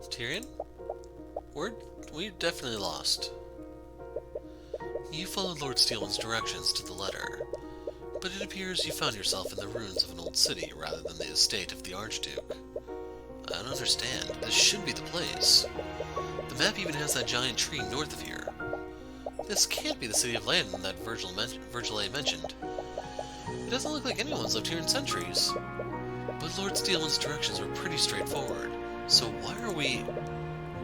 Tyrion? We're definitely lost. You followed Lord Steelman's directions to the letter, but it appears you found yourself in the ruins of an old city rather than the estate of the Archduke. I don't understand. This should be the place. The map even has that giant tree north of here. This can't be the city of Leyden that Virgil A. mentioned. It doesn't look like anyone's lived here in centuries. But Lord Steelman's directions were pretty straightforward, so why are we...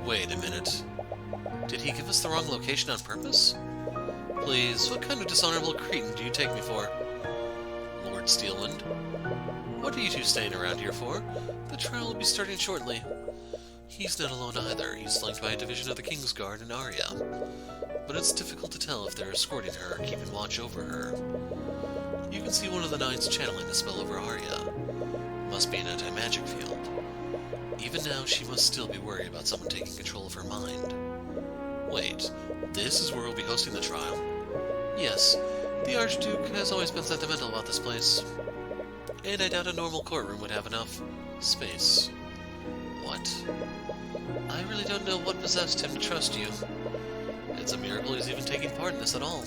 Wait a minute. Did he give us the wrong location on purpose? Please, what kind of dishonorable cretin do you take me for? Lord Steelman? What are you two staying around here for? The trial will be starting shortly. He's not alone either. He's flanked by a division of the King's Guard and Arya. But it's difficult to tell if they're escorting her or keeping watch over her. You can see one of the knights channeling the spell over Arya. Must be an anti-magic field. Even now, she must still be worried about someone taking control of her mind. Wait, this is where we'll be hosting the trial? Yes, the Archduke has always been sentimental about this place. And I doubt a normal courtroom would have enough space. What? I really don't know what possessed him to trust you. It's a miracle he's even taking part in this at all.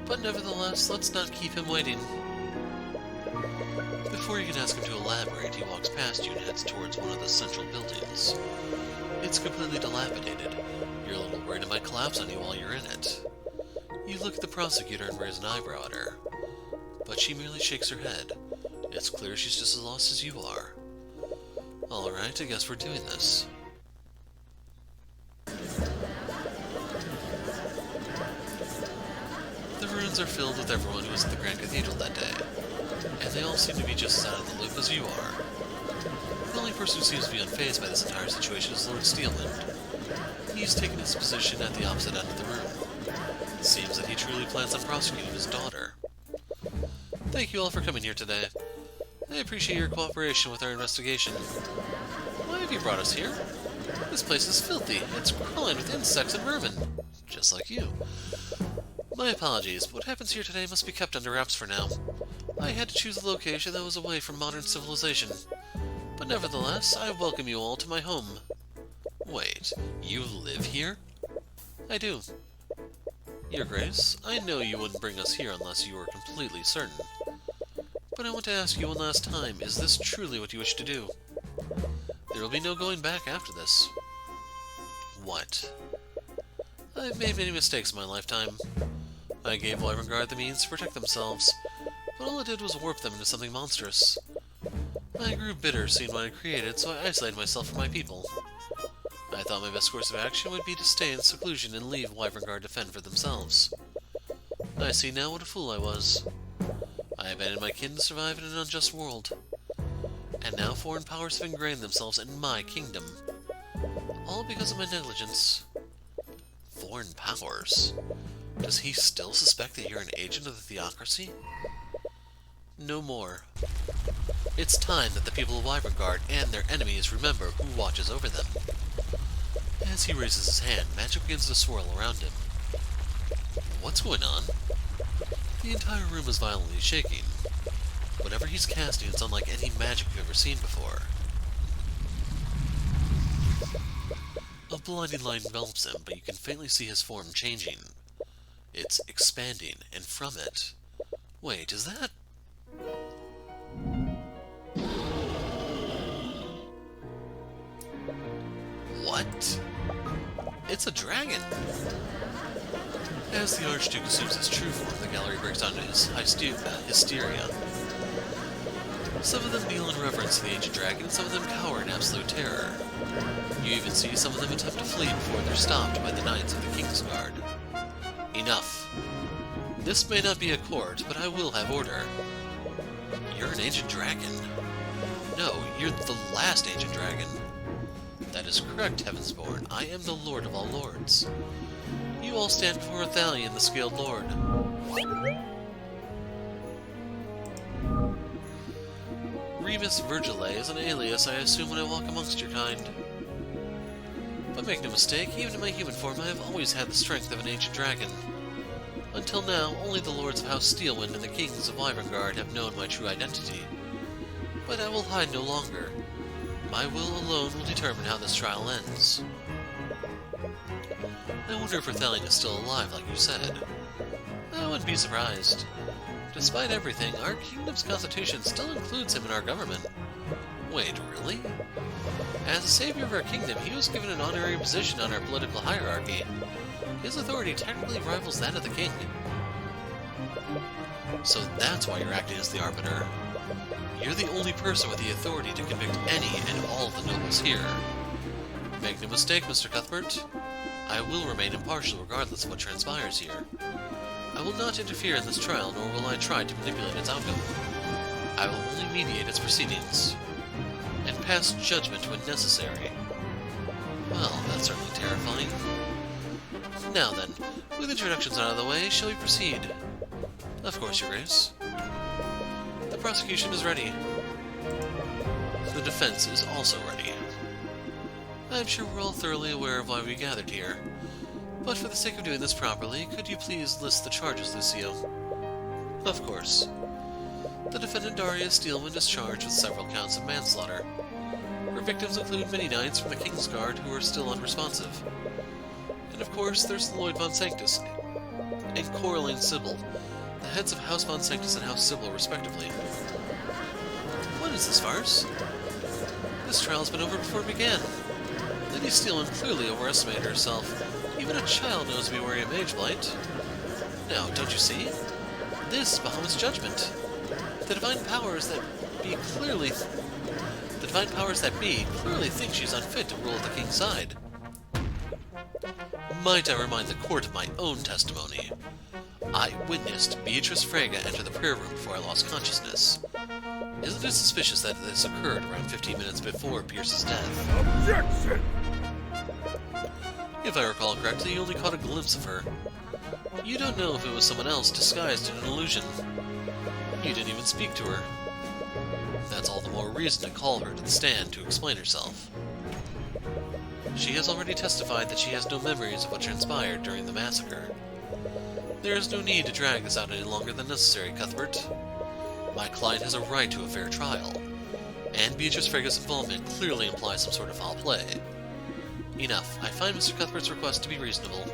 But nevertheless, let's not keep him waiting. Before you can ask him to elaborate, he walks past you and heads towards one of the central buildings. It's completely dilapidated. You're a little worried it might collapse on you while you're in it. You look at the prosecutor and raise an eyebrow at her, but she merely shakes her head. It's clear she's just as lost as you are. Alright, I guess we're doing this. The ruins are filled with everyone who was at the Grand Cathedral that day, and they all seem to be just as out of the loop as you are. The only person who seems to be unfazed by this entire situation is Lord Steelman. He's taken his position at the opposite end of the room. It seems that he truly plans on prosecuting his daughter. Thank you all for coming here today. I appreciate your cooperation with our investigation. Why have you brought us here? This place is filthy. It's crawling with insects and vermin. Just like you. My apologies, but what happens here today must be kept under wraps for now. I had to choose a location that was away from modern civilization. But nevertheless, I welcome you all to my home. Wait, you live here? I do. Your Grace, I know you wouldn't bring us here unless you were completely certain. But I want to ask you one last time, is this truly what you wish to do? There will be no going back after this. What? I've made many mistakes in my lifetime. I gave Wyvern the means to protect themselves, but all it did was warp them into something monstrous. I grew bitter seeing what I created, so I isolated myself from my people. I thought my best course of action would be to stay in seclusion and leave Wyvern to fend for themselves. I see now what a fool I was. I abandoned my kin to survive in an unjust world. And now foreign powers have ingrained themselves in my kingdom. All because of my negligence. Foreign powers? Does he still suspect that you're an agent of the theocracy? No more. It's time that the people of Wyvern and their enemies remember who watches over them. As he raises his hand, magic begins to swirl around him. What's going on? The entire room is violently shaking. Whatever he's casting is unlike any magic you've ever seen before. A blinding light envelops him, but you can faintly see his form changing. It's expanding, and from it... Wait, is that... What? It's a dragon! As the Archduke assumes his true form, the gallery breaks down into hysteria. Some of them kneel in reverence to the ancient dragon, and some of them cower in absolute terror. You even see some of them attempt to flee before they're stopped by the knights of the King's Guard. Enough. This may not be a court, but I will have order. You're an ancient dragon. No, you're the last ancient dragon. That is correct, Heavensborn. I am the Lord of all Lords. You all stand before Athalion, the Scaled Lord. Remus Virgile is an alias I assume when I walk amongst your kind. But make no mistake, even in my human form I have always had the strength of an ancient dragon. Until now, only the Lords of House Steelwind and the Kings of Wyverngard have known my true identity. But I will hide no longer. My will alone will determine how this trial ends. I wonder if Rathelion is still alive, like you said. I wouldn't be surprised. Despite everything, our kingdom's constitution still includes him in our government. Wait, really? As a savior of our kingdom, he was given an honorary position on our political hierarchy. His authority technically rivals that of the king. So that's why you're acting as the arbiter. You're the only person with the authority to convict any and all of the nobles here. Make no mistake, Mr. Cuthbert. I will remain impartial regardless of what transpires here. I will not interfere in this trial, nor will I try to manipulate its outcome. I will only mediate its proceedings, and pass judgment when necessary. Well, that's certainly terrifying. Now then, with introductions out of the way, shall we proceed? Of course, Your Grace. The prosecution is ready. The defense is also ready. I'm sure we're all thoroughly aware of why we gathered here. But for the sake of doing this properly, could you please list the charges, Lucio? Of course. The defendant Daria Steelwind is charged with several counts of manslaughter. Her victims include many knights from the King's Guard who are still unresponsive. And of course, there's Lloyd von Sanctus and Coraline Sybil, the heads of House von Sanctus and House Sybil, respectively. What is this farce? This trial's been over before it began. Lady Steelwind clearly overestimated herself. Even a child knows to be wary of mage blight. Now, don't you see? This is Bahamut's judgment. The divine powers that be clearly think she's unfit to rule at the king's side. Might I remind the court of my own testimony? I witnessed Beatrice Frege enter the prayer room before I lost consciousness. Isn't it suspicious that this occurred around 15 minutes before Pierce's death? Objection! If I recall correctly, you only caught a glimpse of her. You don't know if it was someone else disguised in an illusion. You didn't even speak to her. That's all the more reason to call her to the stand to explain herself. She has already testified that she has no memories of what transpired during the massacre. There is no need to drag this out any longer than necessary, Cuthbert. My client has a right to a fair trial, and Beatrice Frege's involvement clearly implies some sort of foul play. Enough. I find Mr. Cuthbert's request to be reasonable,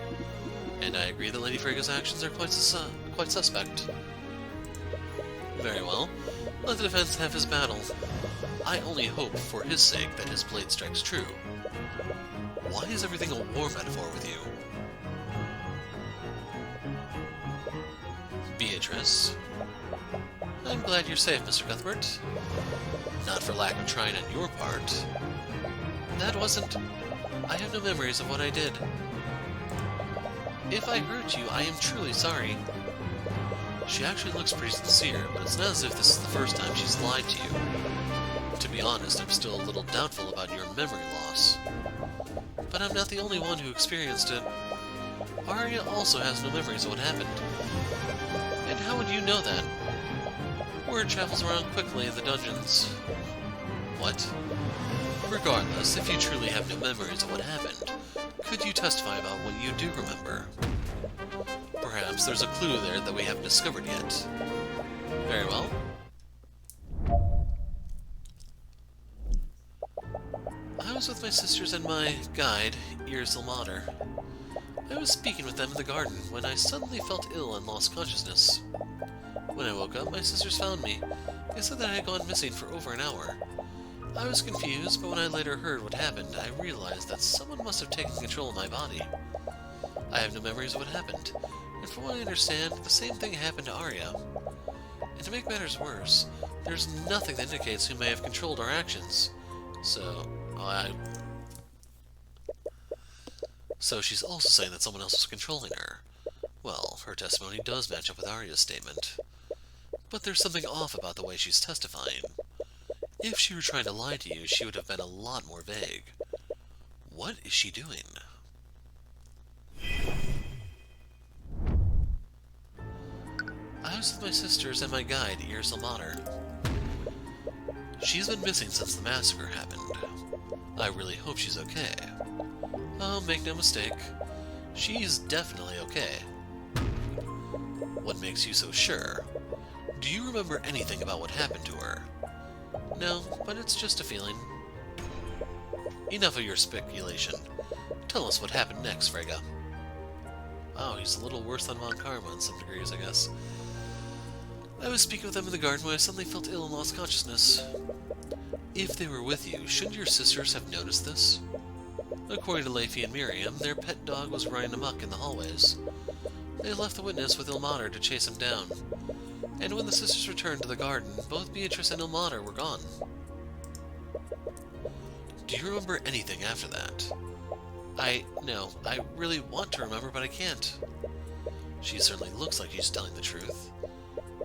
and I agree that Lady Frege's actions are quite suspect. Very well. Let the defense have his battle. I only hope, for his sake, that his blade strikes true. Why is everything a war metaphor with you? Beatrice. I'm glad you're safe, Mr. Cuthbert. Not for lack of trying on your part. That wasn't... I have no memories of what I did. If I hurt you, I am truly sorry. She actually looks pretty sincere, but it's not as if this is the first time she's lied to you. To be honest, I'm still a little doubtful about your memory loss. But I'm not the only one who experienced it. Arya also has no memories of what happened. And how would you know that? Word travels around quickly in the dungeons. What? Regardless, if you truly have no memories of what happened, could you testify about what you do remember? Perhaps there's a clue there that we haven't discovered yet. Very well. I was with my sisters and my guide, Irzal Mater. I was speaking with them in the garden when I suddenly felt ill and lost consciousness. When I woke up, my sisters found me. They said that I had gone missing for over an hour. I was confused, but when I later heard what happened, I realized that someone must have taken control of my body. I have no memories of what happened, and from what I understand, the same thing happened to Arya. And to make matters worse, there's nothing that indicates who may have controlled our actions. So she's also saying that someone else was controlling her. Well, her testimony does match up with Arya's statement. But there's something off about the way she's testifying. If she were trying to lie to you, she would have been a lot more vague. What is she doing? I was with my sisters and my guide, Irzal Mater. She's been missing since the massacre happened. I really hope she's okay. Oh, make no mistake. She's definitely okay. What makes you so sure? Do you remember anything about what happened to her? No, but it's just a feeling. Enough of your speculation. Tell us what happened next, Frege. Wow, he's a little worse than Von Karma in some degrees, I guess. I was speaking with them in the garden when I suddenly felt ill and lost consciousness. If they were with you, shouldn't your sisters have noticed this? According to Leify and Miriam, their pet dog was running amok in the hallways. They left the witness with Ilmater to chase him down. And when the sisters returned to the garden, both Beatrice and Ilmater were gone. Do you remember anything after that? No, I really want to remember, but I can't. She certainly looks like she's telling the truth,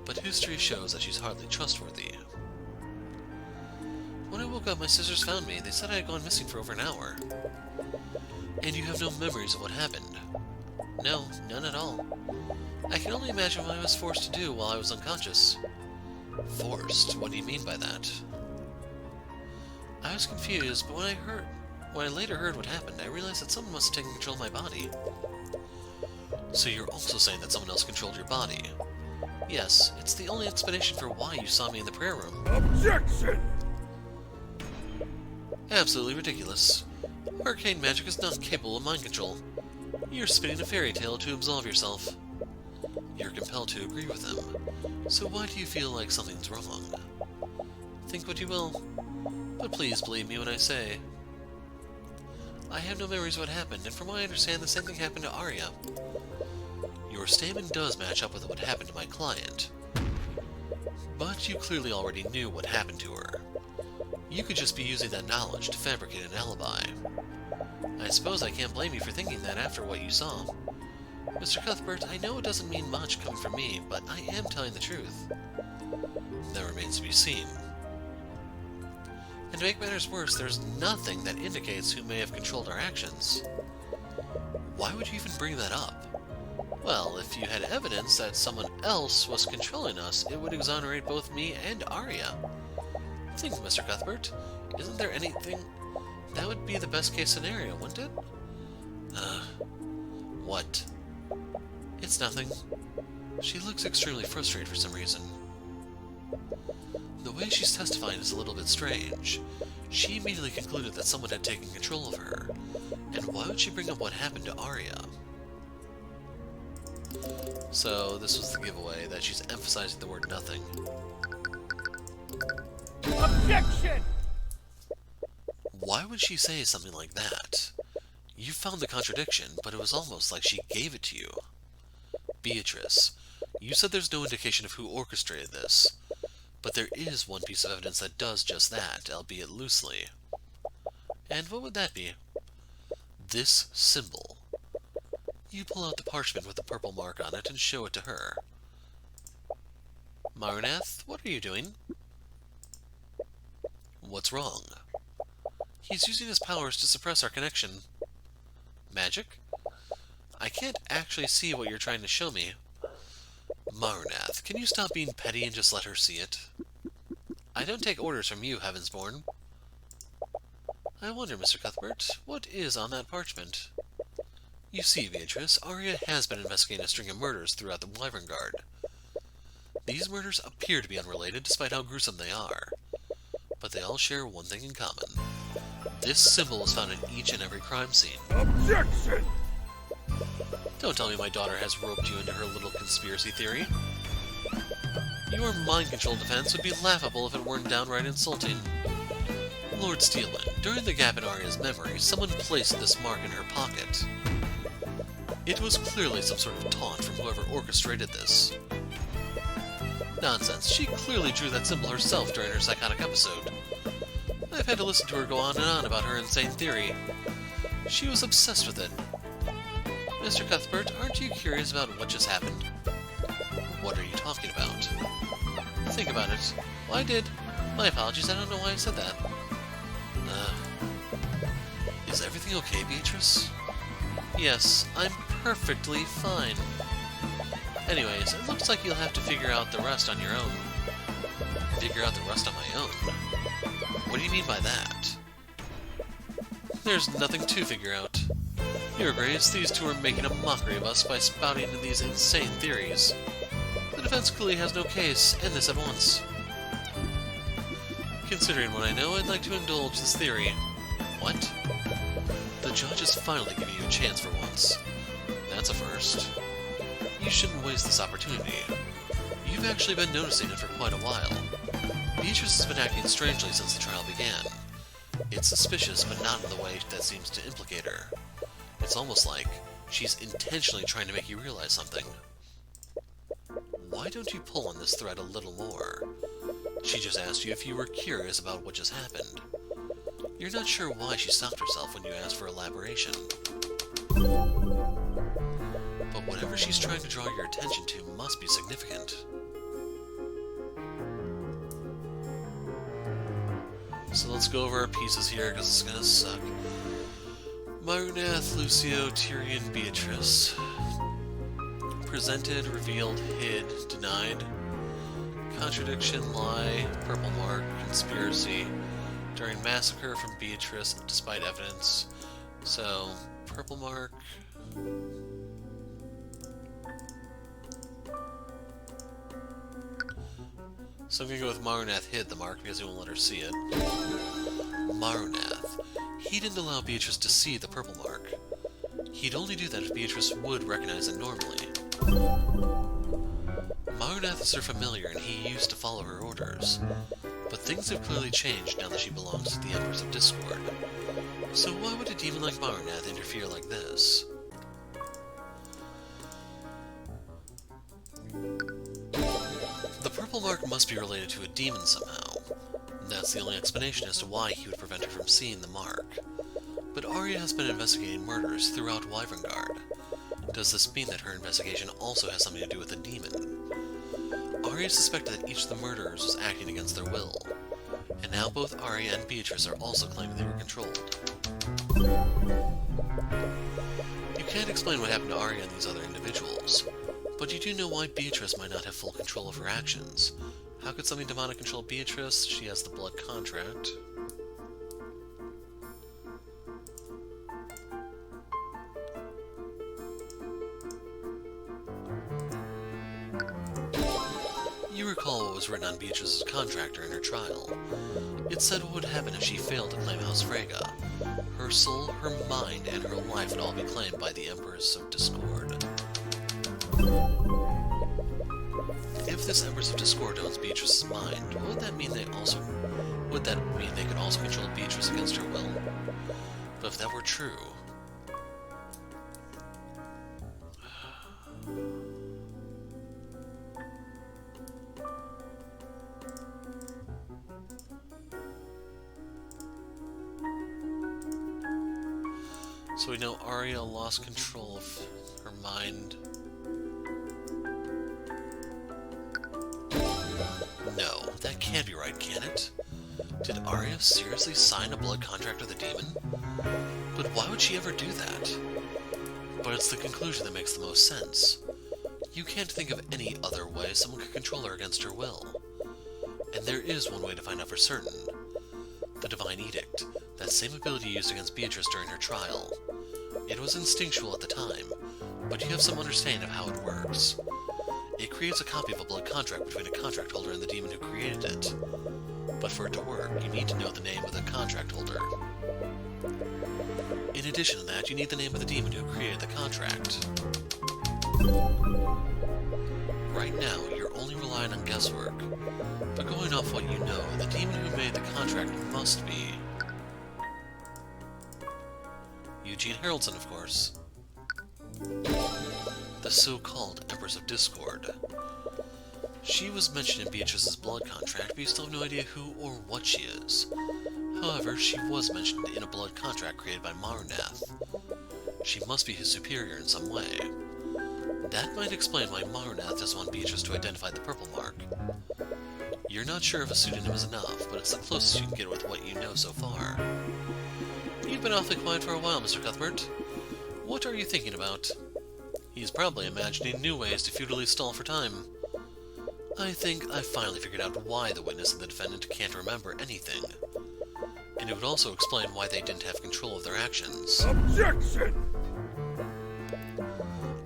but history shows that she's hardly trustworthy. When I woke up, my sisters found me. They said I had gone missing for over an hour. And you have no memories of what happened? No, none at all. I can only imagine what I was forced to do while I was unconscious. Forced? What do you mean by that? I was confused, but when I later heard what happened, I realized that someone must have taken control of my body. So you're also saying that someone else controlled your body? Yes, it's the only explanation for why you saw me in the prayer room. Objection! Absolutely ridiculous. Arcane magic is not capable of mind control. You're spinning a fairy tale to absolve yourself. You're compelled to agree with them. So why do you feel like something's wrong? Think what you will, but please believe me when I say I have no memories of what happened, and from what I understand, the same thing happened to Arya. Your statement does match up with what happened to my client. But you clearly already knew what happened to her. You could just be using that knowledge to fabricate an alibi. I suppose I can't blame you for thinking that after what you saw. Mr. Cuthbert, I know it doesn't mean much coming from me, but I am telling the truth. That remains to be seen. And to make matters worse, there's nothing that indicates who may have controlled our actions. Why would you even bring that up? Well, if you had evidence that someone else was controlling us, it would exonerate both me and Arya. Think, Mr. Cuthbert. Isn't there anything... That would be the best case scenario, wouldn't it? What? It's nothing. She looks extremely frustrated for some reason. The way she's testifying is a little bit strange. She immediately concluded that someone had taken control of her. And why would she bring up what happened to Arya? So, this was the giveaway, that she's emphasizing the word nothing. Objection! Why would she say something like that? You found the contradiction, but it was almost like she gave it to you. Beatrice, you said there's no indication of who orchestrated this, but there is one piece of evidence that does just that, albeit loosely. And what would that be? This symbol. You pull out the parchment with the purple mark on it and show it to her. Marinath, what are you doing? What's wrong? He's using his powers to suppress our connection. Magic? I can't actually see what you're trying to show me. Marinath, can you stop being petty and just let her see it? I don't take orders from you, Heavensborn. I wonder, Mr. Cuthbert, what is on that parchment? You see, Beatrice, Arya has been investigating a string of murders throughout the Wyvern Guard. These murders appear to be unrelated, despite how gruesome they are. But they all share one thing in common. This symbol is found in each and every crime scene. Objection! Don't tell me my daughter has roped you into her little conspiracy theory. Your mind control defense would be laughable if it weren't downright insulting. Lord Steelman, during the gap in Arya's memory, someone placed this mark in her pocket. It was clearly some sort of taunt from whoever orchestrated this. Nonsense, she clearly drew that symbol herself during her psychotic episode. I've had to listen to her go on and on about her insane theory. She was obsessed with it. Mr. Cuthbert, aren't you curious about what just happened? What are you talking about? Think about it. Well, I did. My apologies, I don't know why I said that. Is everything okay, Beatrice? Yes, I'm perfectly fine. Anyways, it looks like you'll have to figure out the rest on your own. Figure out the rest on my own? What do you mean by that? There's nothing to figure out. Your Grace, these two are making a mockery of us by spouting these insane theories. The defense clearly has no case. End this at once. Considering what I know, I'd like to indulge this theory. What? The judge is finally giving you a chance for once. That's a first. You shouldn't waste this opportunity. You've actually been noticing it for quite a while. Beatrice has been acting strangely since the trial began. It's suspicious, but not in the way that seems to implicate her. It's almost like she's intentionally trying to make you realize something. Why don't you pull on this thread a little more? She just asked you if you were curious about what just happened. You're not sure why she stopped herself when you asked for elaboration. But whatever she's trying to draw your attention to must be significant. So let's go over our pieces here, because it's gonna suck. Marnath, Lucio, Tyrion, Beatrice. Presented, revealed, hid, denied. Contradiction, lie, purple mark, conspiracy. During massacre from Beatrice, despite evidence. So, purple mark. So I'm gonna go with Marnath hid the mark because he won't let her see it. Marnath. He didn't allow Beatrice to see the purple mark. He'd only do that if Beatrice would recognize it normally. Marnath is her familiar and he used to follow her orders. But things have clearly changed now that she belongs to the Empress of Discord. So why would a demon like Marnath interfere like this? The purple mark must be related to a demon somehow. That's the only explanation as to why he would prevent her from seeing the mark. But Arya has been investigating murders throughout Wyverngard. Does this mean that her investigation also has something to do with a demon? Arya suspected that each of the murderers was acting against their will. And now both Arya and Beatrice are also claiming they were controlled. You can't explain what happened to Arya and these other individuals. But you do know why Beatrice might not have full control of her actions. How could something demonic control Beatrice? She has the blood contract. You recall what was written on Beatrice's contract during her trial. It said what would happen if she failed to claim House Freyga. Her soul, her mind, and her life would all be claimed by the Empress of Discord. If this Empress of Discord owns Beatrice's mind, would that mean they could also control Beatrice against her will? But if that were true... So we know Arya lost control of her mind. No, that can't be right, can it? Did Arya seriously sign a blood contract with a demon? But why would she ever do that? But it's the conclusion that makes the most sense. You can't think of any other way someone could control her against her will. And there is one way to find out for certain. The Divine Edict, that same ability used against Beatrice during her trial. It was instinctual at the time, but you have some understanding of how it works. It creates a copy of a blood contract between a contract holder and the demon who created it. But for it to work, you need to know the name of the contract holder. In addition to that, you need the name of the demon who created the contract. Right now, you're only relying on guesswork. But going off what you know, the demon who made the contract must be... Eugene Haraldson, of course. The so-called Empress of Discord. She was mentioned in Beatrice's blood contract, but you still have no idea who or what she is. However, she was mentioned in a blood contract created by Marnath. She must be his superior in some way. That might explain why Marnath doesn't want Beatrice to identify the purple mark. You're not sure if a pseudonym is enough, but it's the closest you can get with what you know so far. You've been awfully quiet for a while, Mr. Cuthbert. What are you thinking about? He's probably imagining new ways to futilely stall for time. I think I've finally figured out why the witness and the defendant can't remember anything. And it would also explain why they didn't have control of their actions. Objection!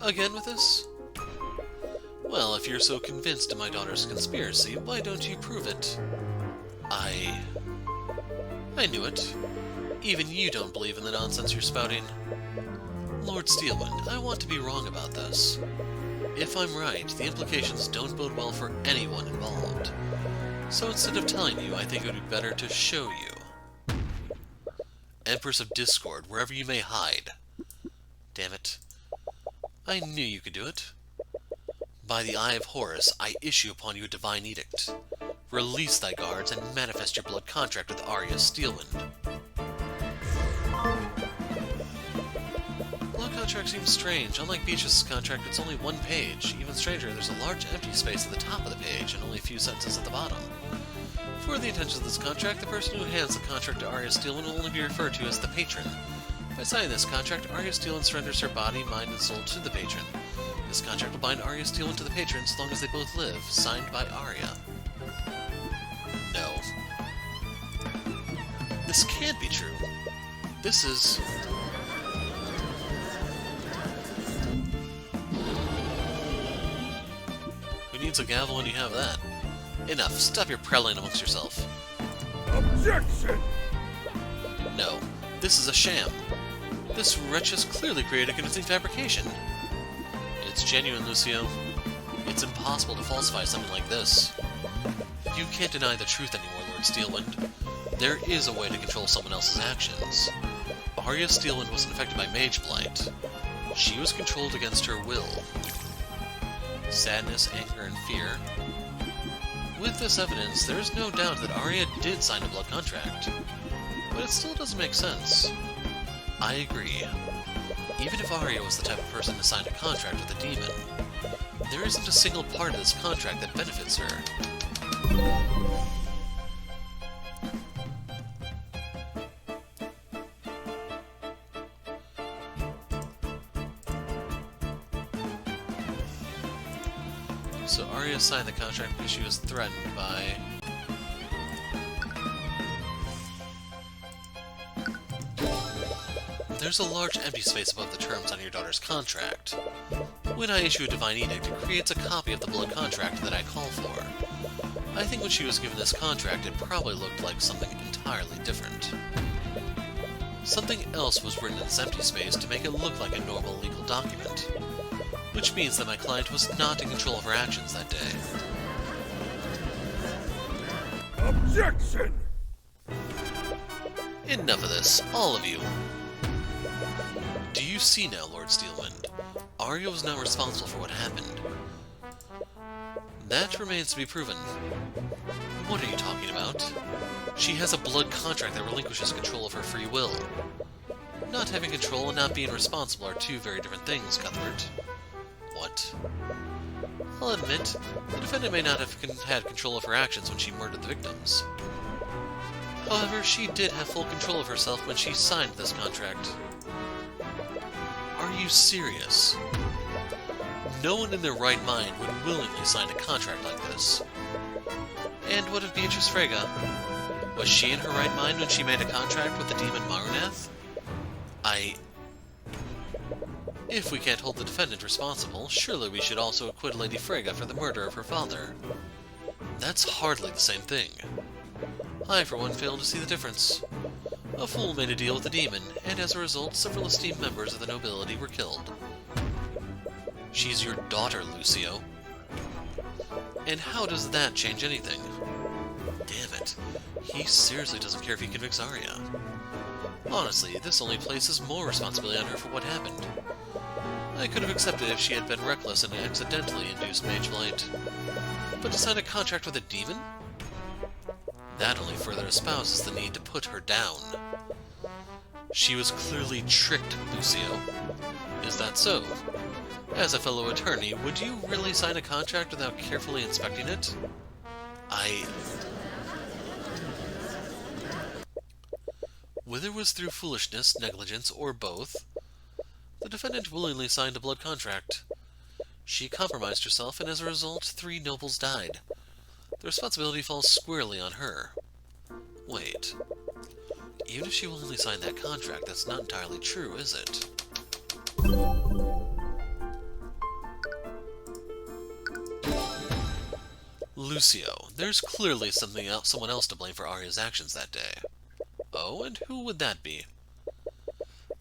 Again with this? Well, if you're so convinced of my daughter's conspiracy, why don't you prove it? I knew it. Even you don't believe in the nonsense you're spouting. Lord Steelwind, I want to be wrong about this. If I'm right, the implications don't bode well for anyone involved. So instead of telling you, I think it would be better to show you. Empress of Discord, wherever you may hide. Damn it. I knew you could do it. By the Eye of Horus, I issue upon you a divine edict. Release thy guards and manifest your blood contract with Arya Steelwind. Blood contract seems strange. Unlike Beatrice's contract, it's only one page. Even stranger, there's a large empty space at the top of the page and only a few sentences at the bottom. For the intentions of this contract, the person who hands the contract to Arya Steelwind will only be referred to as the patron. By signing this contract, Arya Steelwind surrenders her body, mind, and soul to the patron. This contract will bind Arya Steelwind to the patron so long as they both live, signed by Arya. No. This can't be true. This is... Who needs a gavel when you have that? Enough. Stop your prattling amongst yourself. Objection! No. This is a sham. This wretch has clearly created a convincing fabrication. It's genuine, Lucio. It's impossible to falsify something like this. You can't deny the truth anymore, Lord Steelwind. There is a way to control someone else's actions. Arya Steelwind wasn't affected by Mage Blight. She was controlled against her will. Sadness, anger, and fear. With this evidence, there is no doubt that Arya did sign a blood contract. But it still doesn't make sense. I agree. Even if Arya was the type of person to sign a contract with a demon, there isn't a single part of this contract that benefits her. So Arya signed the contract because she was threatened by... There's a large empty space above the terms on your daughter's contract. When I issue a divine edict, it creates a copy of the blood contract that I call for. I think when she was given this contract, it probably looked like something entirely different. Something else was written in this empty space to make it look like a normal legal document. Which means that my client was not in control of her actions that day. Objection! Enough of this, all of you. Do you see now, Lord Steelwind? Arya was not responsible for what happened. That remains to be proven. What are you talking about? She has a blood contract that relinquishes control of her free will. Not having control and not being responsible are two very different things, Cuthbert. What? I'll admit, the defendant may not have had control of her actions when she murdered the victims. However, she did have full control of herself when she signed this contract. Are you serious? No one in their right mind would willingly sign a contract like this. And what of Beatrice Freyga? Was she in her right mind when she made a contract with the demon Marunath? If we can't hold the defendant responsible, surely we should also acquit Lady Freyga for the murder of her father. That's hardly the same thing. I, for one, fail to see the difference. A fool made a deal with a demon, and as a result, several esteemed members of the nobility were killed. She's your daughter, Lucio. And how does that change anything? Damn it. He seriously doesn't care if he convicts Arya. Honestly, this only places more responsibility on her for what happened. I could have accepted if she had been reckless and accidentally induced Mage Blight. But to sign a contract with a demon? That only further espouses the need to put her down. She was clearly tricked, Lucio. Is that so? As a fellow attorney, would you really sign a contract without carefully inspecting it? Whether it was through foolishness, negligence, or both, the defendant willingly signed a blood contract. She compromised herself, and as a result, 3 nobles died. The responsibility falls squarely on her. Wait. Even if she willingly signed that contract, that's not entirely true, is it? Lucio, there's clearly someone else to blame for Arya's actions that day. Oh? Oh, and who would that be?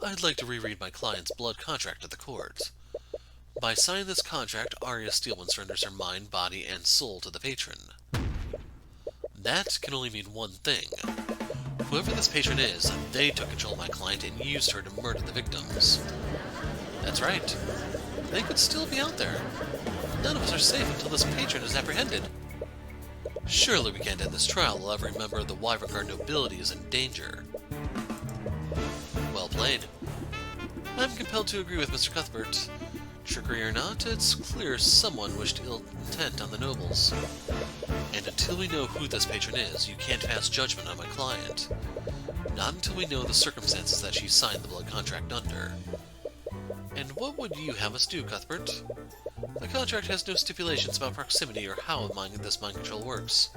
I'd like to reread my client's blood contract to the court. By signing this contract, Arya Steelman surrenders her mind, body, and soul to the patron. That can only mean one thing. Whoever this patron is, they took control of my client and used her to murder the victims. That's right. They could still be out there. None of us are safe until this patron is apprehended. Surely we can't end this trial while every member of the Wyvern Guard nobility is in danger. Well played. I'm compelled to agree with Mr. Cuthbert. Trickery or not, it's clear someone wished ill intent on the nobles. And until we know who this patron is, you can't pass judgment on my client. Not until we know the circumstances that she signed the blood contract under. And what would you have us do, Cuthbert? The contract has no stipulations about proximity or how this mind control works.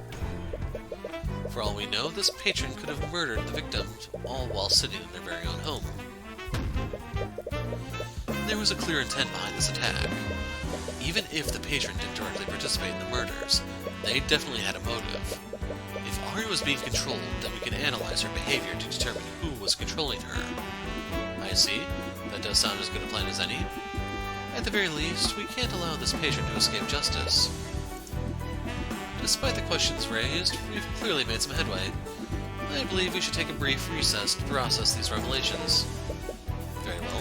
For all we know, this patron could have murdered the victims, all while sitting in their very own home. There was a clear intent behind this attack. Even if the patron didn't directly participate in the murders, they definitely had a motive. If Arya was being controlled, then we can analyze her behavior to determine who was controlling her. I see. That does sound as good a plan as any. At the very least, we can't allow this patron to escape justice. Despite the questions raised, we've clearly made some headway. I believe we should take a brief recess to process these revelations. Very well.